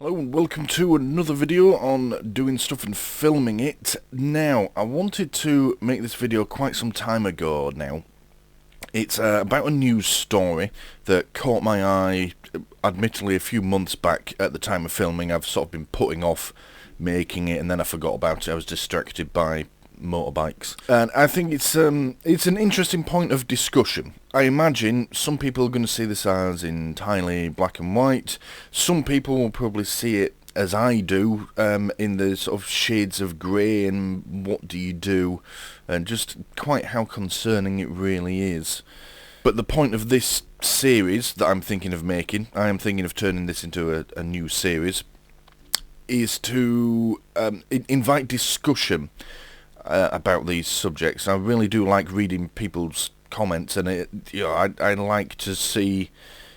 Hello and welcome to another video on doing stuff and filming it. Now, I wanted to make this video quite some time ago now. It's about a news story that caught my eye, admittedly a few months back at the time of filming. I've sort of been putting off making it and then I forgot about it. I was distracted by motorbikes. And I think it's an interesting point of discussion. I imagine some people are going to see this as entirely black and white. Some people will probably see it as I do, in the sort of shades of grey and what do you do, and just quite how concerning it really is. But the point of this series that I'm thinking of making, I am thinking of turning this into a new series, is to invite discussion about these subjects. I really do like reading people's comments, and I like to see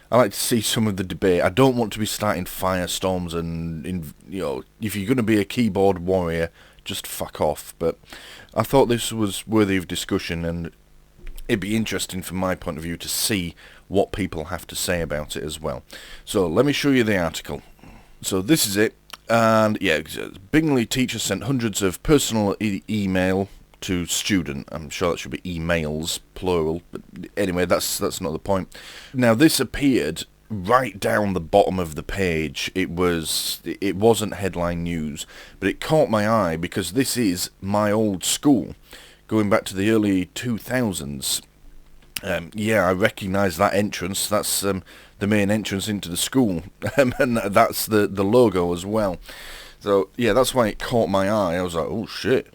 some of the debate. I don't want to be starting firestorms, and if you're going to be a keyboard warrior, just fuck off. But I thought this was worthy of discussion, and it'd be interesting from my point of view to see what people have to say about it as well. So let me show you the article. So this is it. And yeah, Bingley teacher sent hundreds of personal email to student. I'm sure that should be emails, plural. But anyway, that's not the point. Now, this appeared right down the bottom of the page. It wasn't headline news, but it caught my eye because this is my old school, going back to the early 2000s. Yeah, I recognise that entrance. That's the main entrance into the school, and that's the logo as well. So yeah, that's why it caught my eye. I was like, oh shit.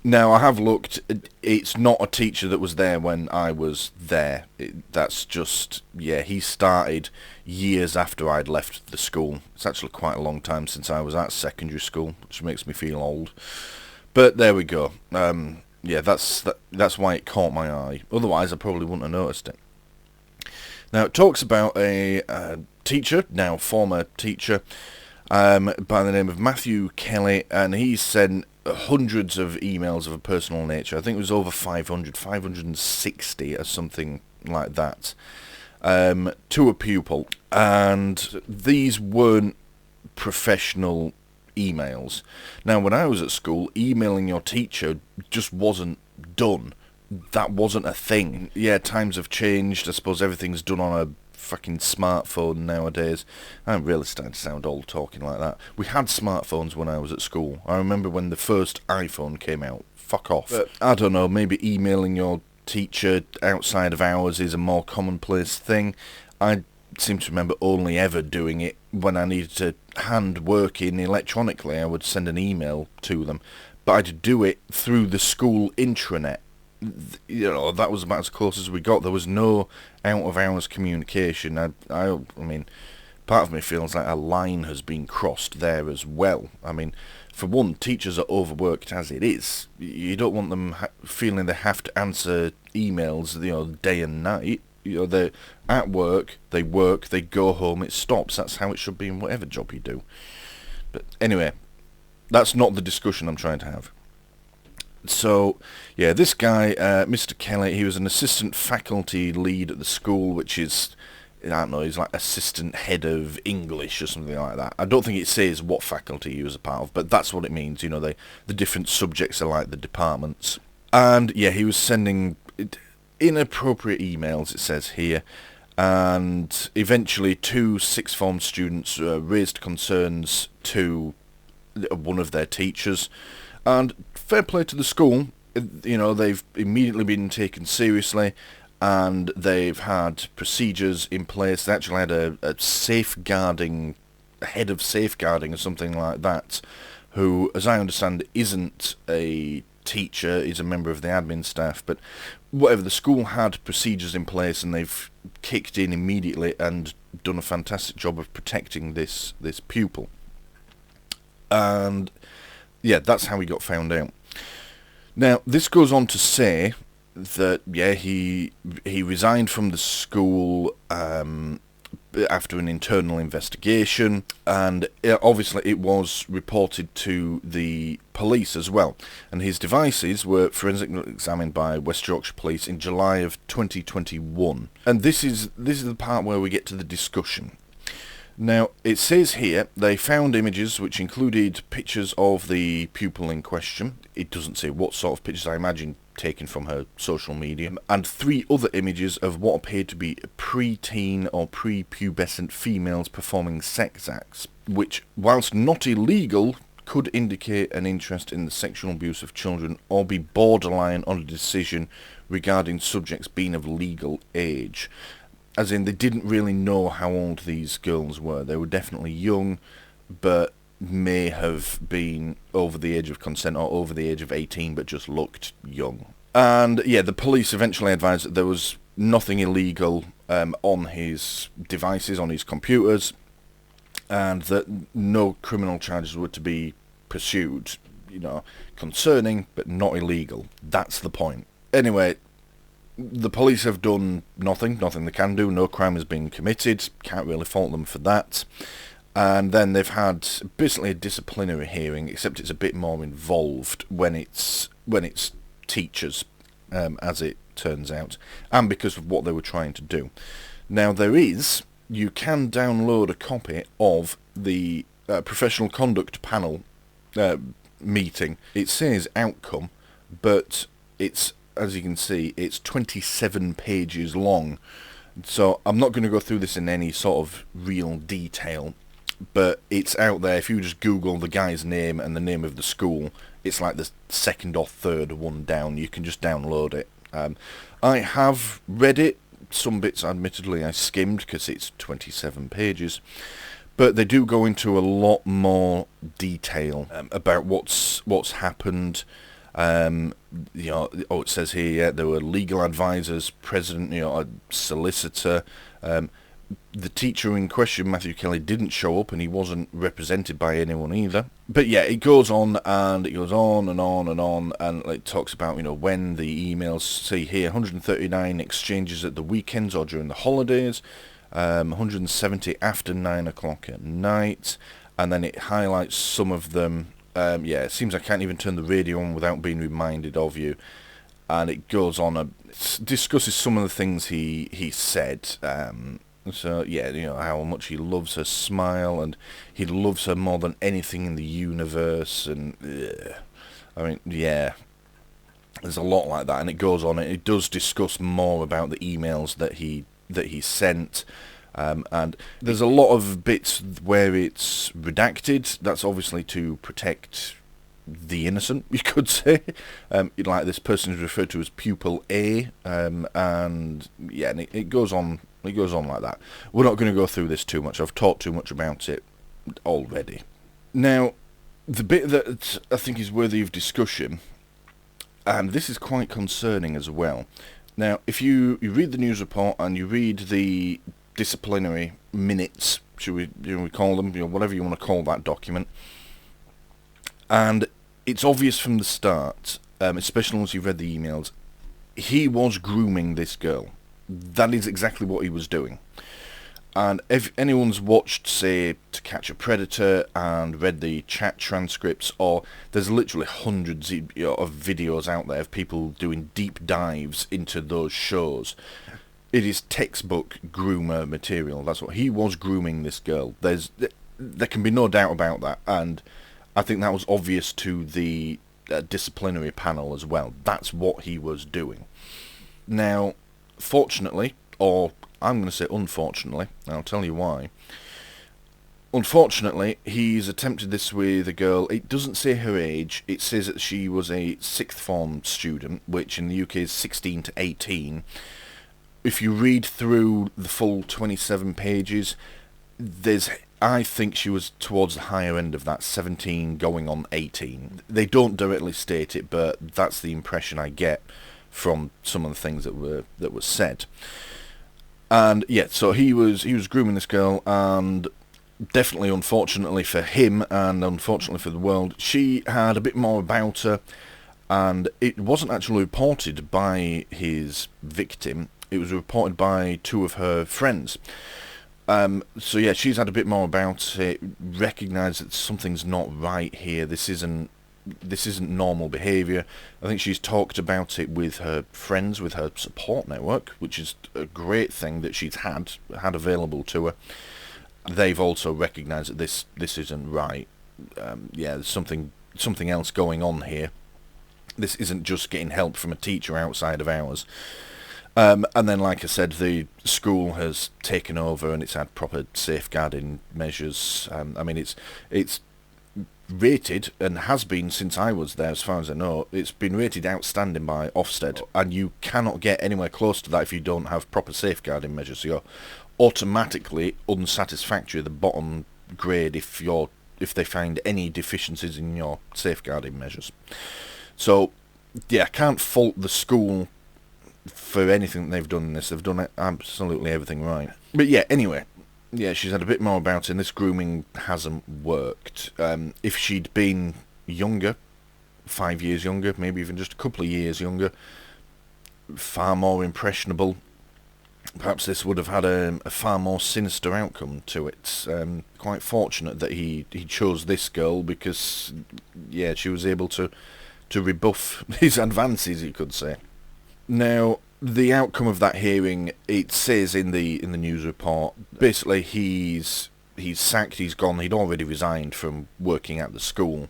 Now I have looked. It's not a teacher that was there when I was there. That's just, yeah, he started years after I'd left the school. It's actually quite a long time since I was at secondary school, which makes me feel old. But there we go. Yeah, that's why it caught my eye. Otherwise, I probably wouldn't have noticed it. Now, it talks about a teacher, now former teacher, by the name of Matthew Kelly, and he sent hundreds of emails of a personal nature. I think it was over 560 or something like that, to a pupil. And these weren't professional emails. Now, when I was at school, emailing your teacher just wasn't done. That wasn't a thing. Yeah, times have changed. I suppose everything's done on a fucking smartphone nowadays. I'm really starting to sound old talking like that. We had smartphones when I was at school. I remember when the first iPhone came out. Fuck off. But I don't know, maybe emailing your teacher outside of hours is a more commonplace thing. I seem to remember only ever doing it when I needed to hand work in electronically. I would send an email to them, but I'd do it through the school intranet. That was about as close as we got. There was no out-of-hours communication. I mean, part of me feels like a line has been crossed there as well. I mean, for one, teachers are overworked as it is. You don't want them feeling they have to answer emails, day and night. They're at work, they go home, it stops. That's how it should be in whatever job you do. But anyway, that's not the discussion I'm trying to have. So, yeah, this guy, Mr. Kelly, he was an assistant faculty lead at the school, which is, I don't know, he's like assistant head of English or something like that. I don't think it says what faculty he was a part of, but that's what it means. The different subjects are like the departments. And, yeah, he was sending inappropriate emails, it says here, and eventually two sixth form students raised concerns to one of their teachers, and fair play to the school. They've immediately been taken seriously, and they've had procedures in place. They actually had a head of safeguarding or something like that, who, as I understand, isn't a teacher, is a member of the admin staff, but whatever, the school had procedures in place, and they've kicked in immediately and done a fantastic job of protecting this pupil. And yeah, that's how he got found out. Now, this goes on to say that, yeah, he resigned from the school after an internal investigation, and obviously it was reported to the police as well. And his devices were forensically examined by West Yorkshire Police in July of 2021. And this is the part where we get to the discussion. Now, it says here they found images which included pictures of the pupil in question. It doesn't say what sort of pictures, I imagine taken from her social media, and 3 other images of what appeared to be pre-teen or pre-pubescent females performing sex acts, which, whilst not illegal, could indicate an interest in the sexual abuse of children or be borderline on a decision regarding subjects being of legal age. As in, they didn't really know how old these girls were. They were definitely young, but may have been over the age of consent or over the age of 18, but just looked young. And yeah, the police eventually advised that there was nothing illegal on his devices, on his computers, and that no criminal charges were to be pursued. You know, concerning, but not illegal. That's the point. Anyway, the police have done nothing they can do. No crime has been committed. Can't really fault them for that. And then they've had basically a disciplinary hearing, except it's a bit more involved when it's teachers, as it turns out, and because of what they were trying to do. Now you can download a copy of the professional conduct panel meeting. It says outcome, but it's, as you can see, it's 27 pages long. So I'm not going to go through this in any sort of real detail, but it's out there. If you just Google the guy's name and the name of the school, it's like the second or third one down. You can just download it. I have read it. Some bits, admittedly, I skimmed because it's 27 pages. But they do go into a lot more detail about what's happened. It says here, there were legal advisors, president, a solicitor. The teacher in question, Matthew Kelly, didn't show up, and he wasn't represented by anyone either. But yeah, it goes on, and it goes on and on and on, and it talks about, when the emails, see here, 139 exchanges at the weekends or during the holidays, 170 after 9 o'clock at night, and then it highlights some of them. It seems I can't even turn the radio on without being reminded of you. And it goes on, discusses some of the things he said. How much he loves her smile, and he loves her more than anything in the universe, and there's a lot like that, and it goes on, and it does discuss more about the emails that he sent, and there's a lot of bits where it's redacted. That's obviously to protect the innocent, you could say. Like this person is referred to as pupil A, and it goes on. It goes on like that. We're not going to go through this too much. I've talked too much about it already. Now, the bit that I think is worthy of discussion, and this is quite concerning as well. Now, if you read the news report and you read the disciplinary minutes, should we call them, whatever you want to call that document, and it's obvious from the start, especially once you've read the emails, he was grooming this girl. That is exactly what he was doing. And if anyone's watched, say, To Catch a Predator and read the chat transcripts, or there's literally hundreds of videos out there of people doing deep dives into those shows, it is textbook groomer material. That's what he was, grooming this girl. There can be no doubt about that, and I think that was obvious to the disciplinary panel as well. That's what he was doing. Now, fortunately, or I'm going to say unfortunately, and I'll tell you why. Unfortunately, he's attempted this with a girl. It doesn't say her age. It says that she was a 6th form student, which in the UK is 16 to 18. If you read through the full 27 pages, I think she was towards the higher end of that, 17 going on 18. They don't directly state it, but that's the impression I get from some of the things that were said. And yeah, so he was grooming this girl, and definitely, unfortunately for him and unfortunately for the world, she had a bit more about her, and it wasn't actually reported by his victim. It was reported by 2 of her friends. So yeah, she's had a bit more about it, recognised that something's not right here. This isn't normal behaviour. I think she's talked about it with her friends, with her support network, which is a great thing that she's had available to her. they've also recognised that this isn't right. Yeah, there's something else going on here. This isn't just getting help from a teacher outside of hours. And then, like I said, the school has taken over and it's had proper safeguarding measures. I mean, it's rated, and has been since I was there, as far as I know, it's been rated outstanding by Ofsted, and you cannot get anywhere close to that if you don't have proper safeguarding measures. So you're automatically unsatisfactory, the bottom grade, if they find any deficiencies in your safeguarding measures. So, yeah, I can't fault the school for anything that they've done in this. They've done absolutely everything right. But yeah, anyway, yeah, she's had a bit more about it, and this grooming hasn't worked. If she'd been younger, 5 years younger, maybe even just a couple of years younger, far more impressionable, perhaps this would have had a far more sinister outcome to it. Quite fortunate that he chose this girl, because, yeah, she was able to rebuff his advances, you could say. Now, the outcome of that hearing, it says in the news report, basically he's sacked, he's gone, he'd already resigned from working at the school,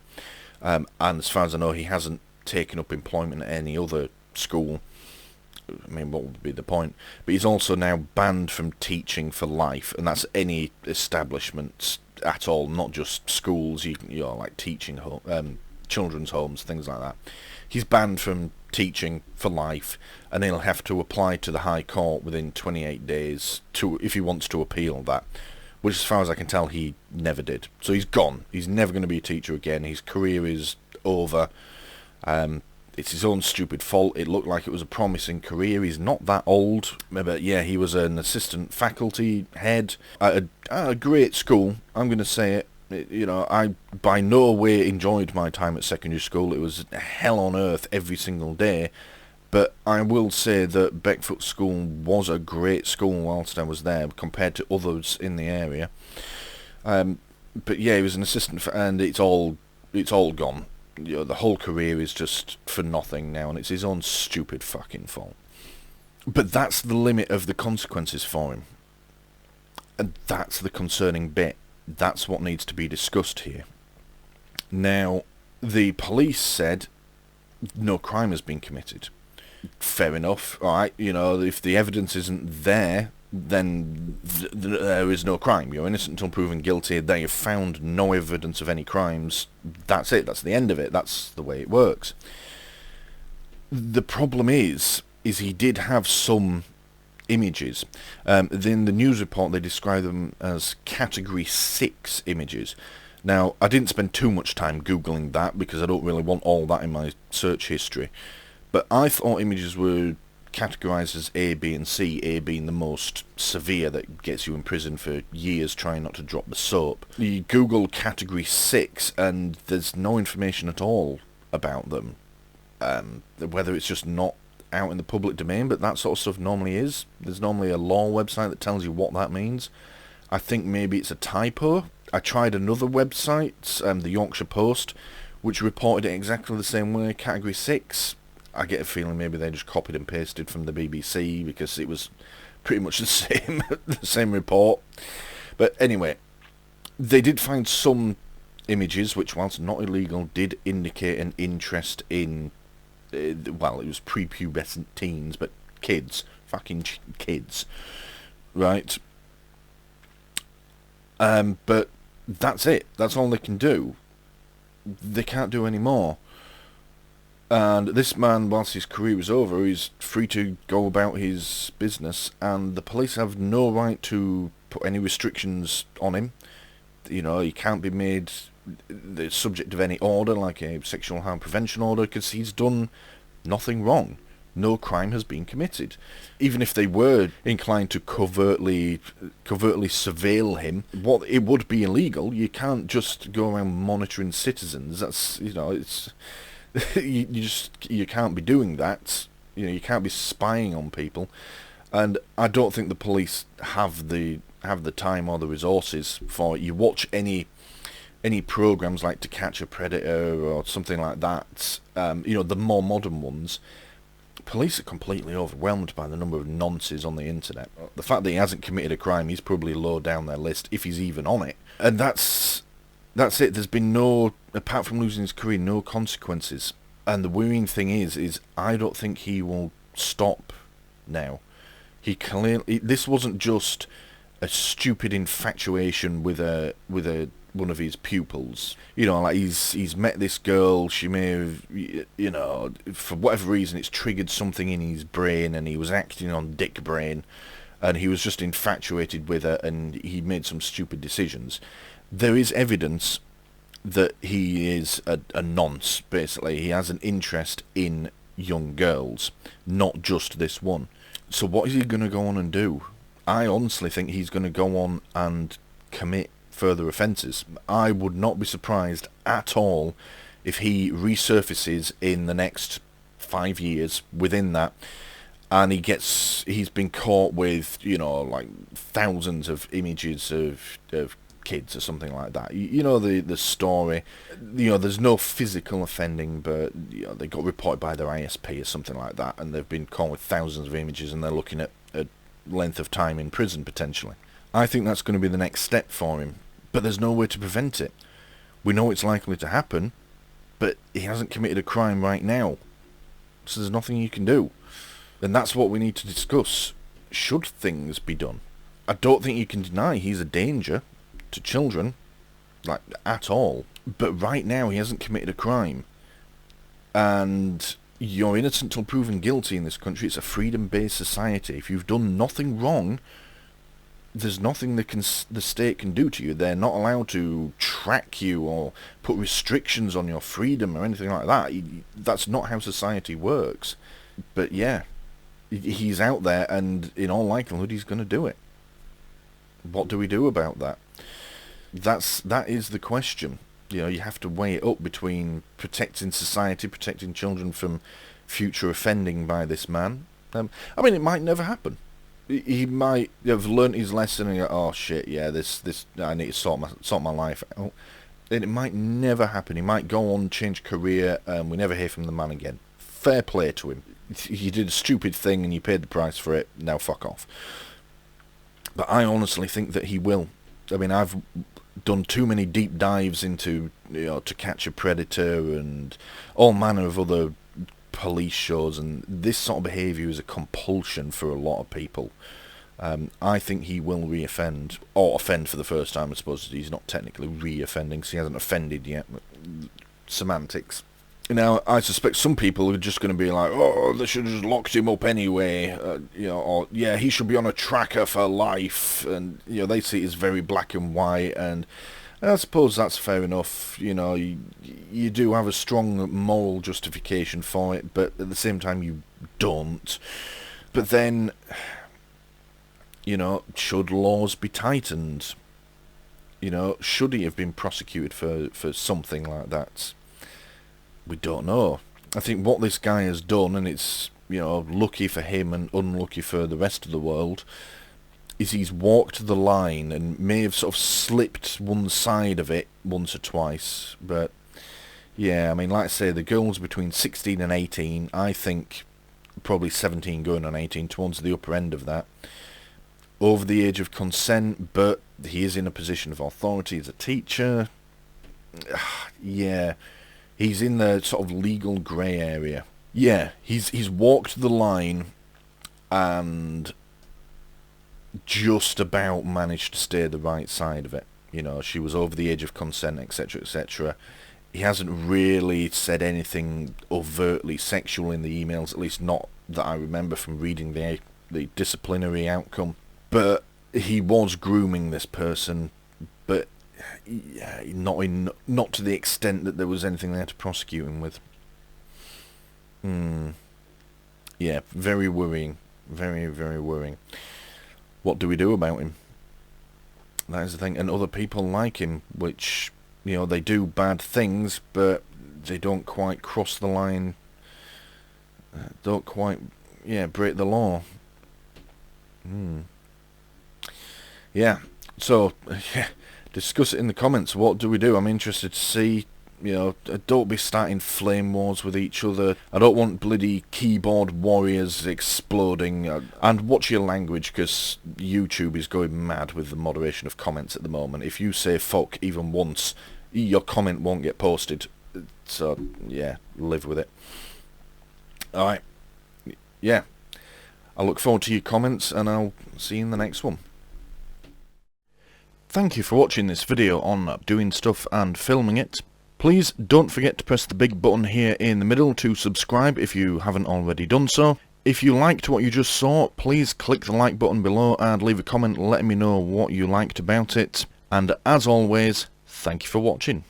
and as far as I know, he hasn't taken up employment at any other school. I mean, what would be the point? But he's also now banned from teaching for life, and that's any establishment at all, not just schools. You know, like teaching children's homes, things like that. He's banned from teaching for life, and he'll have to apply to the High Court within 28 days if he wants to appeal that, which, as far as I can tell, he never did. So he's gone. He's never going to be a teacher again. His career is over. It's his own stupid fault. It looked like it was a promising career. He's not that old. But yeah, he was an assistant faculty head at a great school. I'm going to say it. You know, I by no way enjoyed my time at secondary school. It was hell on earth every single day. But I will say that Beckfoot School was a great school whilst I was there, compared to others in the area. But yeah, he was an assistant, and it's all gone. You know, the whole career is just for nothing now, and it's his own stupid fucking fault. But that's the limit of the consequences for him. And that's the concerning bit. That's what needs to be discussed here. Now, the police said no crime has been committed. Fair enough, alright, you know, if the evidence isn't there, then there is no crime. You're innocent until proven guilty. They have found no evidence of any crimes. That's it, that's the end of it. That's the way it works. The problem is he did have some images. In the news report, they describe them as Category 6 images. Now, I didn't spend too much time Googling that, because I don't really want all that in my search history. But I thought images were categorised as A, B and C, A being the most severe, that gets you in prison for years trying not to drop the soap. You Google Category 6 and there's no information at all about them. Whether it's just not out in the public domain, but that sort of stuff normally is. There's normally a law website that tells you what that means. I think maybe it's a typo. I tried another website, the Yorkshire Post, which reported it exactly the same way, Category 6. I get a feeling maybe they just copied and pasted from the BBC, because it was pretty much the same report. But anyway, they did find some images which, whilst not illegal, did indicate an interest in, well, it was prepubescent teens, but kids, fucking kids, right? But that's it. That's all they can do. They can't do any more. And this man, whilst his career is over, is free to go about his business, and the police have no right to put any restrictions on him. You know, he can't be made the subject of any order, like a sexual harm prevention order, because he's done nothing wrong. No crime has been committed. Even if they were inclined to covertly surveil him, it would be illegal. You can't just go around monitoring citizens. That's, you know, it's you can't be doing that. You know, you can't be spying on people. And I don't think the police have the time or the resources for it. You watch any programs like To Catch a Predator or something like that, you know, the more modern ones, Police are completely overwhelmed by the number of nonces on the internet. The fact that he hasn't committed a crime, he's probably low down their list, if he's even on it. And that's it. There's been no, apart from losing his career, no consequences. And the worrying thing is I don't think he will stop now. He clearly, this wasn't just a stupid infatuation with one of his pupils. You know, like he's met this girl, she may have, you know, for whatever reason it's triggered something in his brain and he was acting on dick brain and he was just infatuated with her and he made some stupid decisions. There is evidence that he is a nonce, basically. He has an interest in young girls, not just this one. So what is he going to go on and do? I honestly think he's going to go on and commit further offences. I would not be surprised at all if he resurfaces in the next 5 years within that, and he's been caught with, you know, like thousands of images of kids or something like that. You know the story. You know, there's no physical offending, but you know, they got reported by their ISP or something like that, and they've been caught with thousands of images, and they're looking at a length of time in prison potentially. I think that's going to be the next step for him, but there's no way to prevent it. We know it's likely to happen, but he hasn't committed a crime right now, so there's nothing you can do. And that's what we need to discuss. Should things be done? I don't think you can deny he's a danger to children, like, at all. But right now he hasn't committed a crime. And you're innocent till proven guilty in this country. It's a freedom-based society. If you've done nothing wrong, there's nothing the state can do to you. They're not allowed to track you or put restrictions on your freedom or anything like that. That's not how society works. But yeah, he's out there, and in all likelihood he's going to do it. What do we do about that? That is the question. You know, you have to weigh it up between protecting society, protecting children from future offending by this man. I mean, it might never happen. He might have learnt his lesson and go, oh shit, yeah, this I need to sort my life out. And it might never happen. He might go on, change career, and we never hear from the man again. Fair play to him. You did a stupid thing and you paid the price for it. Now fuck off. But I honestly think that he will. I mean, I've done too many deep dives into, you know, To Catch a Predator and all manner of other police shows, and this sort of behaviour is a compulsion for a lot of people. I think he will re-offend, or offend for the first time. I suppose he's not technically re-offending because he hasn't offended yet. Semantics. Now, I suspect some people are just going to be like, oh, they should have just locked him up anyway, you know, or, yeah, he should be on a tracker for life, and, you know, they see it as very black and white, and I suppose that's fair enough. You know, you do have a strong moral justification for it, but at the same time you don't. But then, you know, should laws be tightened? You know, should he have been prosecuted for something like that? We don't know. I think what this guy has done, and it's, you know, lucky for him and unlucky for the rest of the world, is he's walked the line and may have sort of slipped one side of it once or twice. But, yeah, I mean, like I say, the girl's between 16 and 18. I think probably 17 going on 18, towards the upper end of that. Over the age of consent, but he is in a position of authority as a teacher. Yeah, he's in the sort of legal grey area. Yeah, he's walked the line and just about managed to stay the right side of it. You know, she was over the age of consent, etc., etc. He hasn't really said anything overtly sexual in the emails, at least not that I remember from reading the disciplinary outcome. But he was grooming this person, but yeah, not to the extent that there was anything there to prosecute him with. Yeah, very worrying. Very, very worrying. What do we do about him? That is the thing. And other people like him, which, you know, they do bad things, but they don't quite cross the line. Don't quite, yeah, break the law. Yeah. So, yeah, discuss it in the comments. What do we do? I'm interested to see You know, don't be starting flame wars with each other. I don't want bloody keyboard warriors exploding. And watch your language, because YouTube is going mad with the moderation of comments at the moment. If you say fuck even once, your comment won't get posted. So, yeah, live with it. Alright. Yeah. I look forward to your comments, and I'll see you in the next one. Thank you for watching this video on doing stuff and filming it. Please don't forget to press the big button here in the middle to subscribe if you haven't already done so. If you liked what you just saw, please click the like button below and leave a comment letting me know what you liked about it. And as always, thank you for watching.